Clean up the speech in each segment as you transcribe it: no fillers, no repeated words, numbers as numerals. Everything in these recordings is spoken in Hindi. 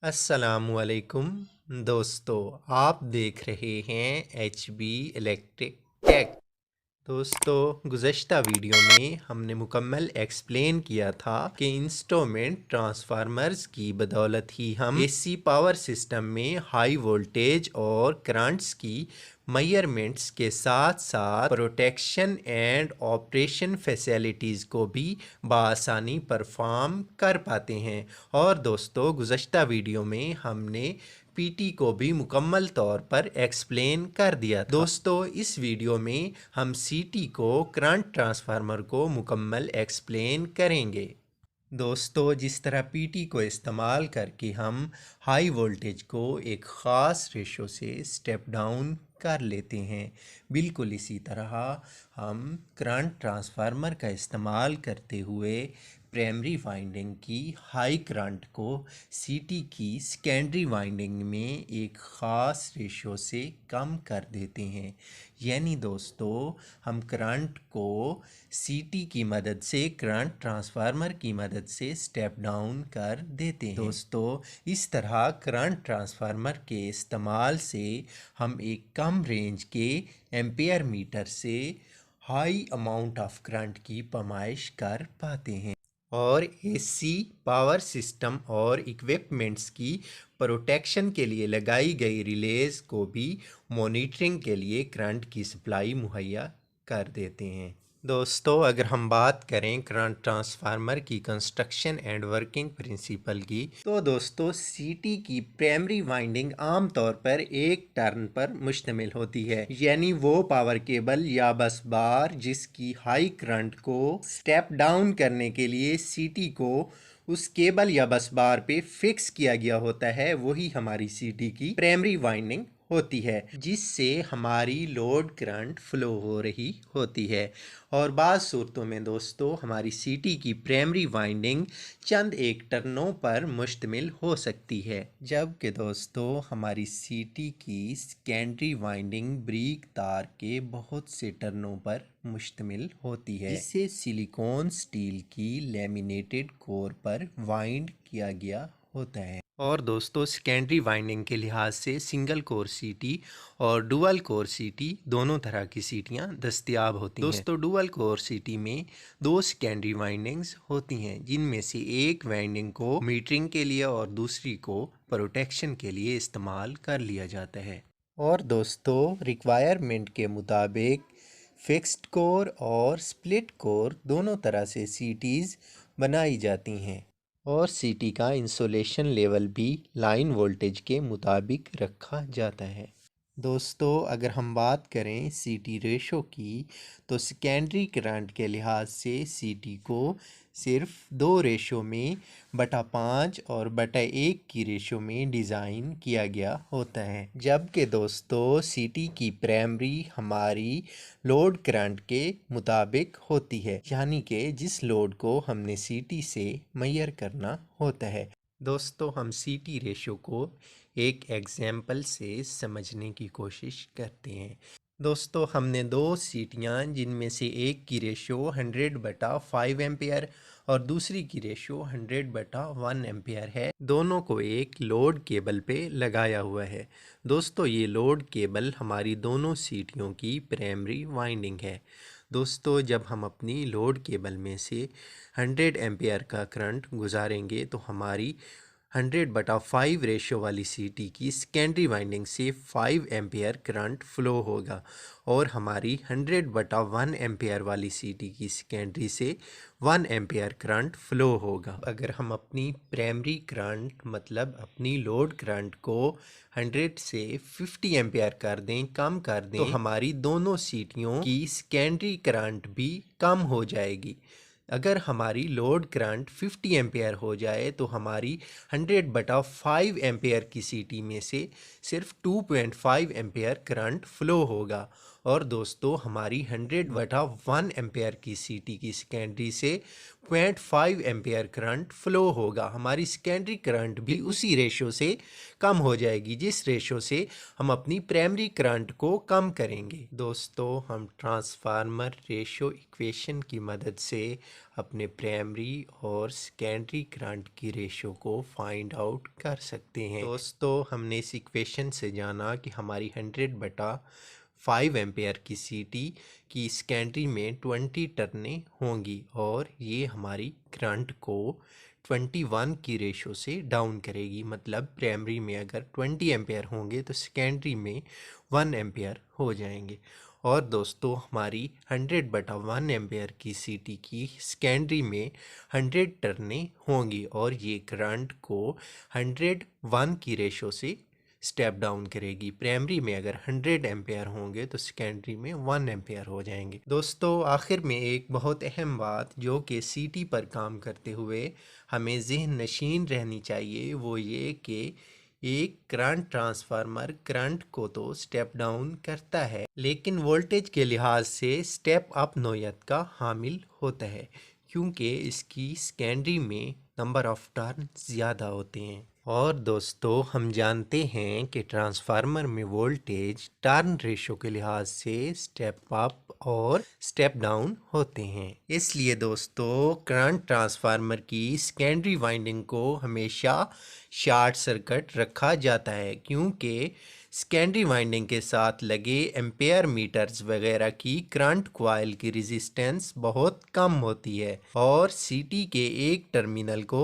अस्सलामुअलैकुम दोस्तों, आप देख रहे हैं HB इलेक्ट्रिक टेक। दोस्तों, गुज़श्ता वीडियो में हमने मुकम्मल एक्सप्लेन किया था कि इंस्ट्रूमेंट ट्रांसफार्मर्स की बदौलत ही हम AC पावर सिस्टम में हाई वोल्टेज और करंट्स की मेजरमेंट्स के साथ साथ प्रोटेक्शन एंड ऑपरेशन फैसिलिटीज़ को भी बआसानी परफॉर्म कर पाते हैं। और दोस्तों, गुज़श्ता वीडियो में हमने PT को भी मुकम्मल तौर पर एक्सप्लेन कर दिया था। दोस्तों, इस वीडियो में हम CT को करंट ट्रांसफार्मर को मुकम्मल एक्सप्लेन करेंगे। दोस्तों, जिस तरह PT को इस्तेमाल करके हम हाई वोल्टेज को एक ख़ास रेशो से स्टेप डाउन कर लेते हैं, बिल्कुल इसी तरह हम करंट ट्रांसफार्मर का इस्तेमाल करते हुए प्राइमरी वाइंडिंग की हाई करंट को CT की सेकेंडरी वाइंडिंग में एक ख़ास रेशो से कम कर देते हैं। यानी दोस्तों, हम करंट को CT की मदद से करंट ट्रांसफार्मर की मदद से स्टेप डाउन कर देते हैं। दोस्तों, इस तरह करंट ट्रांसफार्मर के इस्तेमाल से हम एक कम रेंज के एम्पेयर मीटर से हाई अमाउंट ऑफ करंट की पैमाइश कर पाते हैं और AC पावर सिस्टम और इक्विपमेंट्स की प्रोटेक्शन के लिए लगाई गई रिलेज को भी मॉनिटरिंग के लिए करंट की सप्लाई मुहैया कर देते हैं। दोस्तों, अगर हम बात करें करंट ट्रांसफार्मर की कंस्ट्रक्शन एंड वर्किंग प्रिंसिपल की, तो दोस्तों CT की प्राइमरी वाइंडिंग आमतौर पर एक टर्न पर मुश्तमिल होती है, यानी वो पावर केबल या बस बार जिसकी हाई करंट को स्टेप डाउन करने के लिए CT को उस केबल या बस बार पे फिक्स किया गया होता है, वही हमारी CT की प्राइमरी वाइंडिंग होती है, जिससे हमारी लोड करंट फ्लो हो रही होती है। और बाज़ सूरतों में दोस्तों, हमारी CT की प्राइमरी वाइंडिंग चंद एक टर्नों पर मुश्तमिल हो सकती है, जबकि दोस्तों हमारी CT की सेकेंडरी वाइंडिंग ब्रीक तार के बहुत से टर्नों पर मुश्तमिल होती है, जिसे सिलिकॉन स्टील की लैमिनेटेड कोर पर वाइंड किया गया होता है। और दोस्तों, सेकेंडरी वाइंडिंग के लिहाज से सिंगल कोर CT और डुअल कोर CT दोनों तरह की सीटियां दस्तयाब होती हैं। दोस्तों, डुअल कोर CT में दो सेकेंडरी वाइंडिंग्स होती हैं, जिनमें से एक वाइंडिंग को मीटरिंग के लिए और दूसरी को प्रोटेक्शन के लिए इस्तेमाल कर लिया जाता है। और दोस्तों, रिक्वायरमेंट के मुताबिक फिक्स्ड कोर और स्प्लिट कोर दोनों तरह से CTs बनाई जाती हैं और CT का इंसुलेशन लेवल भी लाइन वोल्टेज के मुताबिक रखा जाता है। दोस्तों, अगर हम बात करें CT रेशो की, तो सेकेंडरी करंट के लिहाज से CT को सिर्फ 2 रेशो में बटा 5 और बटा 1 की रेशो में डिज़ाइन किया गया होता है, जबकि दोस्तों CT की प्राइमरी हमारी लोड करंट के मुताबिक होती है, यानी कि जिस लोड को हमने CT से मेजर करना होता है। दोस्तों, हम CT रेशो को एक एग्जाम्पल से समझने की कोशिश करते हैं। दोस्तों, हमने दो सीटियाँ, जिनमें से एक की रेशो 100/5 एम्पेयर और दूसरी की रेशो 100/1 एम्पेयर है, दोनों को एक लोड केबल पे लगाया हुआ है। दोस्तों, ये लोड केबल हमारी दोनों सीटियों की प्राइमरी वाइंडिंग है। दोस्तों, जब हम अपनी लोड केबल में से 100 एम्पेयर का करंट गुजारेंगे, तो हमारी 100/5 रेशो वाली CT की सेकेंडरी वाइंडिंग से 5 एम्पेयर करंट फ्लो होगा और हमारी 100/1 एम्पेयर वाली CT की सेकेंडरी से 1 एम्पेयर करंट फ्लो होगा। अगर हम अपनी प्राइमरी करंट मतलब अपनी लोड करंट को 100 से 50 एम्पेयर कर दें, कम कर दें, तो हमारी दोनों सीटियों की सेकेंडरी करंट भी कम हो जाएगी। अगर हमारी लोड करंट 50 एम्पेयर हो जाए, तो हमारी 100/5 एम्पेयर की CT में से सिर्फ 2.5 एम्पेयर करंट फ्लो होगा और दोस्तों, हमारी 100/1 एम्पेयर की CT की सेकेंडरी से 0.5 एम्पेयर करंट फ्लो होगा। हमारी सेकेंडरी करंट भी उसी रेशो से कम हो जाएगी जिस रेशो से हम अपनी प्राइमरी करंट को कम करेंगे। दोस्तों, हम ट्रांसफार्मर रेशो इक्वेशन की मदद से अपने प्राइमरी और सेकेंडरी करंट की रेशो को फाइंड आउट कर सकते हैं। दोस्तों, हमने इस इक्वेशन से जाना कि हमारी 100/5 एम्पेयर की सीटी की सेकेंडरी में 20 टर्नें होंगी और ये हमारी करंट को 21 की रेशो से डाउन करेगी। मतलब प्राइमरी में अगर 20 एम्पेयर होंगे तो सेकेंडरी में 1 एम्पेयर हो जाएंगे। और दोस्तों, हमारी 100/1 एम्पेयर की सीटी की सेकेंडरी में 100 टर्नें होंगी और ये करंट को 101 की रेशो से स्टेप डाउन करेगी। प्राइमरी में अगर 100 एम्पेयर होंगे तो सेकेंडरी में 1 एम्पेयर हो जाएंगे। दोस्तों, आखिर में एक बहुत अहम बात जो कि सीटी पर काम करते हुए हमें ज़हन नशीन रहनी चाहिए वो ये कि एक करंट ट्रांसफार्मर करंट को तो स्टेप डाउन करता है लेकिन वोल्टेज के लिहाज से स्टेप अप नौयत का हामिल होता है क्योंकि इसकी सेकेंडरी में नंबर ऑफ टर्न ज़्यादा होते हैं। और दोस्तों, हम जानते हैं कि ट्रांसफार्मर में वोल्टेज टर्न रेशो के लिहाज से स्टेप अप और स्टेप डाउन होते हैं। इसलिए दोस्तों, करंट ट्रांसफार्मर की सेकेंडरी वाइंडिंग को हमेशा शॉर्ट सर्किट रखा जाता है क्योंकि सेकेंडरी वाइंडिंग के साथ लगे एम्पेयर मीटर्स वगैरह की करंट कॉइल की रेजिस्टेंस बहुत कम होती है और सीटी के एक टर्मिनल को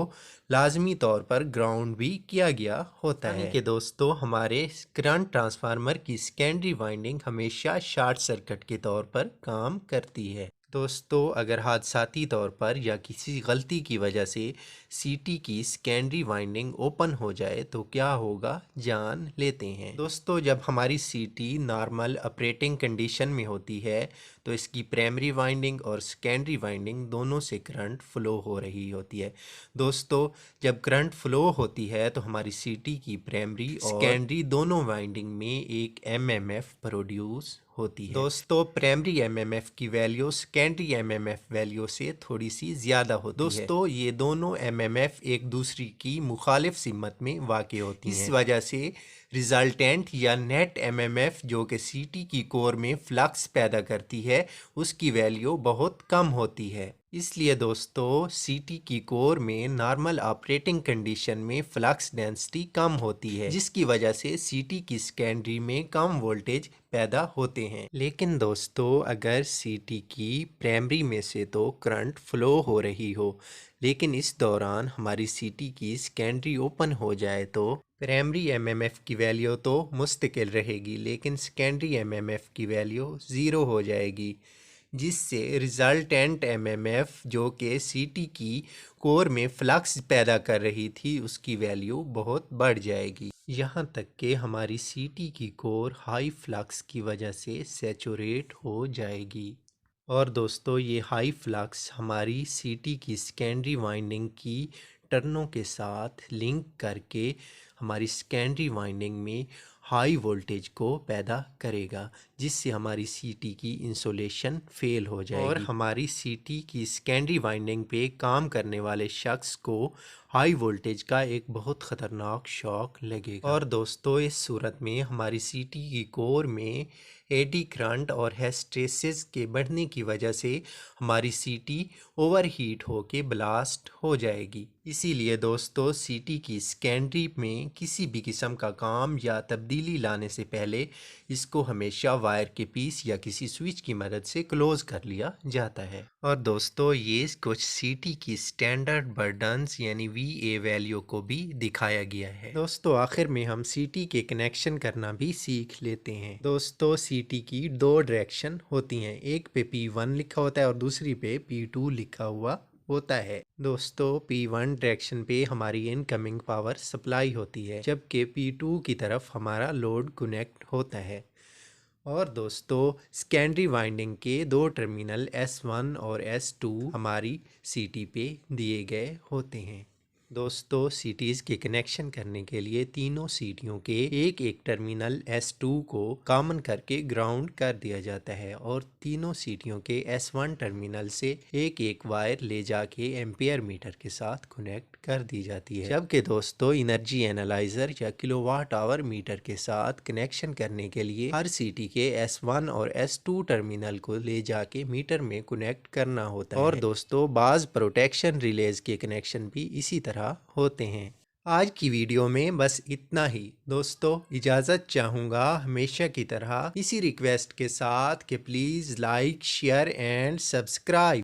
लाजमी तौर पर ग्राउंड भी किया गया होता है कि दोस्तों, हमारे करंट ट्रांसफार्मर की सेकेंडरी वाइंडिंग हमेशा शॉर्ट सर्किट के तौर पर काम करती है। दोस्तों, अगर हादसाती तौर पर या किसी गलती की वजह से सीटी की सेकेंडरी वाइंडिंग ओपन हो जाए तो क्या होगा जान लेते हैं। दोस्तों, जब हमारी सीटी नॉर्मल ऑपरेटिंग कंडीशन में होती है तो इसकी प्राइमरी वाइंडिंग और सेकेंडरी वाइंडिंग दोनों से करंट फ्लो हो रही होती है। दोस्तों, जब करंट फ्लो होती है तो हमारी सीटी की प्राइमरी और सेकेंडरी दोनों वाइंडिंग में एक एमएमएफ प्रोड्यूस होती है। दोस्तों, प्राइमरी एमएमएफ की वैल्यू सेकेंडरी एमएमएफ वैल्यू से थोड़ी सी ज़्यादा होती है। दोस्तों, ये दोनों एमएमएफ एक दूसरी की मुखालिफ सिमत में वाक़ होती हैं। इस वजह से रिजल्टेंट या नेट एमएमएफ जो कि सीटी की कोर में फ्लक्स पैदा करती है उसकी वैल्यू बहुत कम होती है। इसलिए दोस्तों, सीटी की कोर में नॉर्मल ऑपरेटिंग कंडीशन में फ्लक्स डेंसिटी कम होती है जिसकी वजह से सीटी की सेकेंडरी में कम वोल्टेज पैदा होते हैं। लेकिन दोस्तों, अगर सीटी की प्राइमरी में से तो करंट फ्लो हो रही हो लेकिन इस दौरान हमारी सीटी की सेकेंडरी ओपन हो जाए तो प्राइमरी एमएमएफ की वैल्यू तो मुस्तकिल रहेगी लेकिन सेकेंडरी एमएमएफ की वैल्यू ज़ीरो हो जाएगी जिससे रिजल्टेंट एमएमएफ जो कि सीटी की कोर में फ्लक्स पैदा कर रही थी उसकी वैल्यू बहुत बढ़ जाएगी। यहाँ तक कि हमारी सीटी की कोर हाई फ्लक्स की वजह से सैचुरेट हो जाएगी। और दोस्तों, ये हाई फ्लक्स हमारी सीटी की सेकेंडरी वाइंडिंग की टर्नों के साथ लिंक करके हमारी सेकेंडरी वाइंडिंग में हाई वोल्टेज को पैदा करेगा जिससे हमारी सीटी की इंसुलेशन फेल हो जाएगी और हमारी सीटी की सेकेंडरी वाइंडिंग पे काम करने वाले शख्स को हाई वोल्टेज का एक बहुत ख़तरनाक शॉक लगेगा। और दोस्तों, इस सूरत में हमारी सीटी की कोर में एडी करंट और हिस्टैरिसीस के बढ़ने की वजह से हमारी सीटी ओवरहीट होके ब्लास्ट हो जाएगी। इसीलिए दोस्तों, सीटी की सेकेंडरी में किसी भी किस्म का काम या तब्दीली लाने से पहले इसको हमेशा वायर के पीस या किसी स्विच की मदद से क्लोज कर लिया जाता है। और दोस्तों, ये कुछ सीटी की स्टैंडर्ड बर्डन्स यानी वीए वैल्यू को भी दिखाया गया है। दोस्तों, आखिर में हम सीटी के कनेक्शन करना भी सीख लेते हैं। दोस्तों, सीटी की दो डायरेक्शन होती हैं, एक पे P1 लिखा होता है और दूसरी पे P2 लिखा हुआ होता है। दोस्तों, P1 डायरेक्शन पे हमारी इनकमिंग पावर सप्लाई होती है जबकि P2 की तरफ हमारा लोड कनेक्ट होता है। और दोस्तों, सेकेंडरी वाइंडिंग के दो टर्मिनल S1 और S2 हमारी सीटी पे दिए गए होते हैं। दोस्तों सिटीज़ के कनेक्शन करने के लिए तीनों सिटियों के एक एक टर्मिनल S2 को कॉमन करके ग्राउंड कर दिया जाता है और तीनों सिटियों के S1 टर्मिनल से एक एक वायर ले जाके एम्पियर मीटर के साथ कनेक्ट कर दी जाती है। जबकि दोस्तों एनर्जी एनालाइजर या किलोवाट आवर मीटर के साथ कनेक्शन करने के लिए हर सिटी के S1 और S2 टर्मिनल को ले जाके मीटर में कनेक्ट करना होता है। और दोस्तों बाज प्रोटेक्शन रिलेज के कनेक्शन भी इसी तरह होते हैं। आज की वीडियो में बस इतना ही। दोस्तों इजाज़त चाहूँगा हमेशा की तरह इसी रिक्वेस्ट के साथ कि please like share and subscribe.